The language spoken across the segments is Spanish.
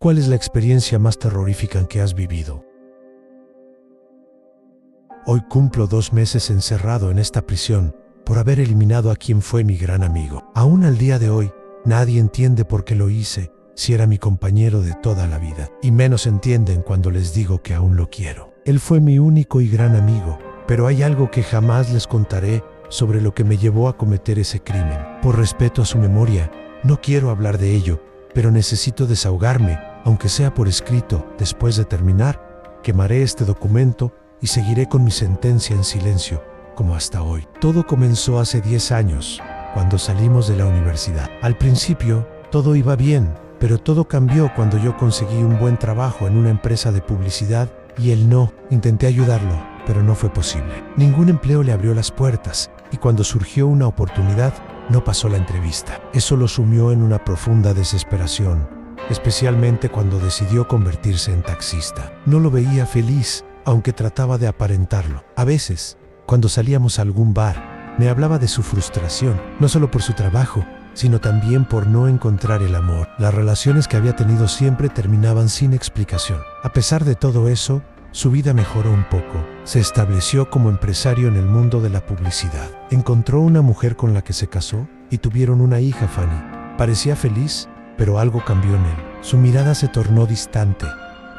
¿Cuál es la experiencia más terrorífica que has vivido? Hoy cumplo 2 meses encerrado en esta prisión por haber eliminado a quien fue mi gran amigo. Aún al día de hoy, nadie entiende por qué lo hice si era mi compañero de toda la vida. Y menos entienden cuando les digo que aún lo quiero. Él fue mi único y gran amigo, pero hay algo que jamás les contaré sobre lo que me llevó a cometer ese crimen. Por respeto a su memoria, no quiero hablar de ello, pero necesito desahogarme, aunque sea por escrito. Después de terminar, quemaré este documento y seguiré con mi sentencia en silencio, como hasta hoy. Todo comenzó hace 10 años, cuando salimos de la universidad. Al principio, todo iba bien, pero todo cambió cuando yo conseguí un buen trabajo en una empresa de publicidad y él no. Intenté ayudarlo, pero no fue posible. Ningún empleo le abrió las puertas y cuando surgió una oportunidad, no pasó la entrevista. Eso lo sumió en una profunda desesperación, especialmente cuando decidió convertirse en taxista. No lo veía feliz, aunque trataba de aparentarlo. A veces, cuando salíamos a algún bar, me hablaba de su frustración, no solo por su trabajo, sino también por no encontrar el amor. Las relaciones que había tenido siempre terminaban sin explicación. A pesar de todo eso, su vida mejoró un poco. Se estableció como empresario en el mundo de la publicidad. Encontró una mujer con la que se casó y tuvieron una hija, Fanny. Parecía feliz, pero algo cambió en él. Su mirada se tornó distante,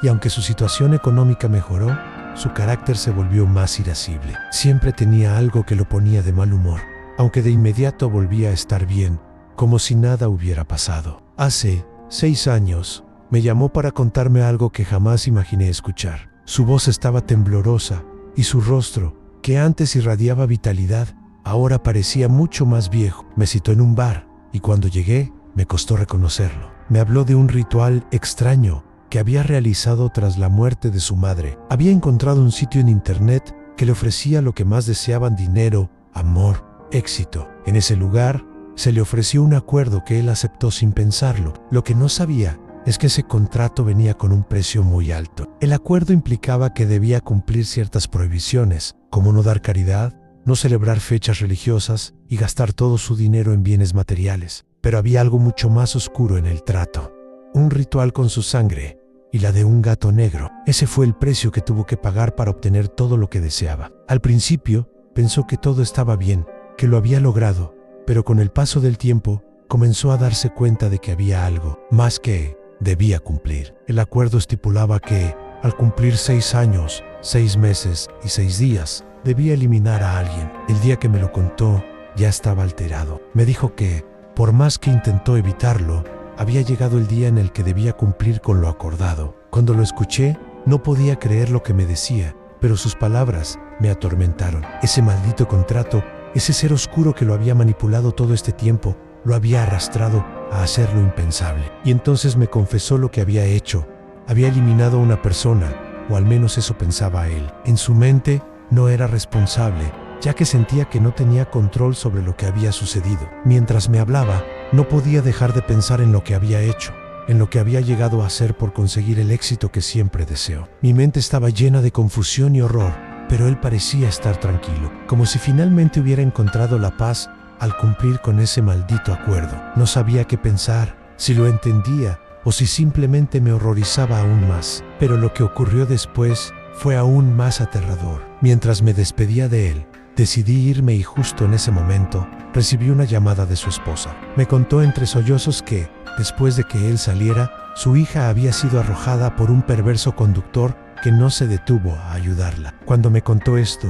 y aunque su situación económica mejoró, su carácter se volvió más irascible. Siempre tenía algo que lo ponía de mal humor, aunque de inmediato volvía a estar bien, como si nada hubiera pasado. Hace 6 años, me llamó para contarme algo que jamás imaginé escuchar. Su voz estaba temblorosa, y su rostro, que antes irradiaba vitalidad, ahora parecía mucho más viejo. Me citó en un bar, y cuando llegué, me costó reconocerlo. Me habló de un ritual extraño que había realizado tras la muerte de su madre. Había encontrado un sitio en internet que le ofrecía lo que más deseaban: dinero, amor, éxito. En ese lugar, se le ofreció un acuerdo que él aceptó sin pensarlo. Lo que no sabía es que ese contrato venía con un precio muy alto. El acuerdo implicaba que debía cumplir ciertas prohibiciones, como no dar caridad, no celebrar fechas religiosas y gastar todo su dinero en bienes materiales. Pero había algo mucho más oscuro en el trato. Un ritual con su sangre y la de un gato negro. Ese fue el precio que tuvo que pagar para obtener todo lo que deseaba. Al principio, pensó que todo estaba bien, que lo había logrado, pero con el paso del tiempo, comenzó a darse cuenta de que había algo más que debía cumplir. El acuerdo estipulaba que, al cumplir 6 años, 6 meses y 6 días, debía eliminar a alguien. El día que me lo contó, ya estaba alterado. Me dijo que, por más que intentó evitarlo, había llegado el día en el que debía cumplir con lo acordado. Cuando lo escuché, no podía creer lo que me decía, pero sus palabras me atormentaron. Ese maldito contrato, ese ser oscuro que lo había manipulado todo este tiempo, lo había arrastrado a hacer lo impensable. Y entonces me confesó lo que había hecho. Había eliminado a una persona, o al menos eso pensaba él. En su mente, no era responsable, ya que sentía que no tenía control sobre lo que había sucedido. Mientras me hablaba, no podía dejar de pensar en lo que había hecho, en lo que había llegado a hacer por conseguir el éxito que siempre deseó. Mi mente estaba llena de confusión y horror, pero él parecía estar tranquilo, como si finalmente hubiera encontrado la paz al cumplir con ese maldito acuerdo. No sabía qué pensar, si lo entendía o si simplemente me horrorizaba aún más. Pero lo que ocurrió después fue aún más aterrador. Mientras me despedía de él, decidí irme y justo en ese momento recibí una llamada de su esposa. Me contó entre sollozos que, después de que él saliera, su hija había sido arrojada por un perverso conductor que no se detuvo a ayudarla. Cuando me contó esto,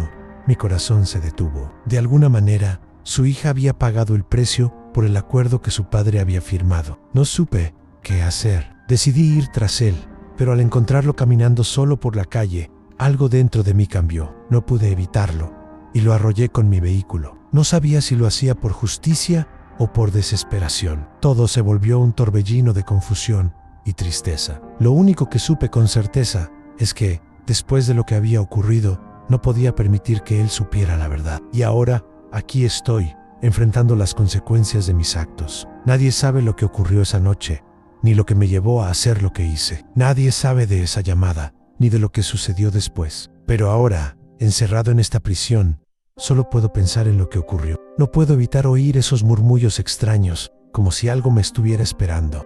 mi corazón se detuvo. De alguna manera, su hija había pagado el precio por el acuerdo que su padre había firmado. No supe qué hacer. Decidí ir tras él, pero al encontrarlo caminando solo por la calle, algo dentro de mí cambió. No pude evitarlo y lo arrollé con mi vehículo. No sabía si lo hacía por justicia o por desesperación. Todo se volvió un torbellino de confusión y tristeza. Lo único que supe con certeza es que, después de lo que había ocurrido, no podía permitir que él supiera la verdad. Y ahora, aquí estoy, enfrentando las consecuencias de mis actos. Nadie sabe lo que ocurrió esa noche, ni lo que me llevó a hacer lo que hice. Nadie sabe de esa llamada, ni de lo que sucedió después. Pero ahora, encerrado en esta prisión, solo puedo pensar en lo que ocurrió. No puedo evitar oír esos murmullos extraños, como si algo me estuviera esperando.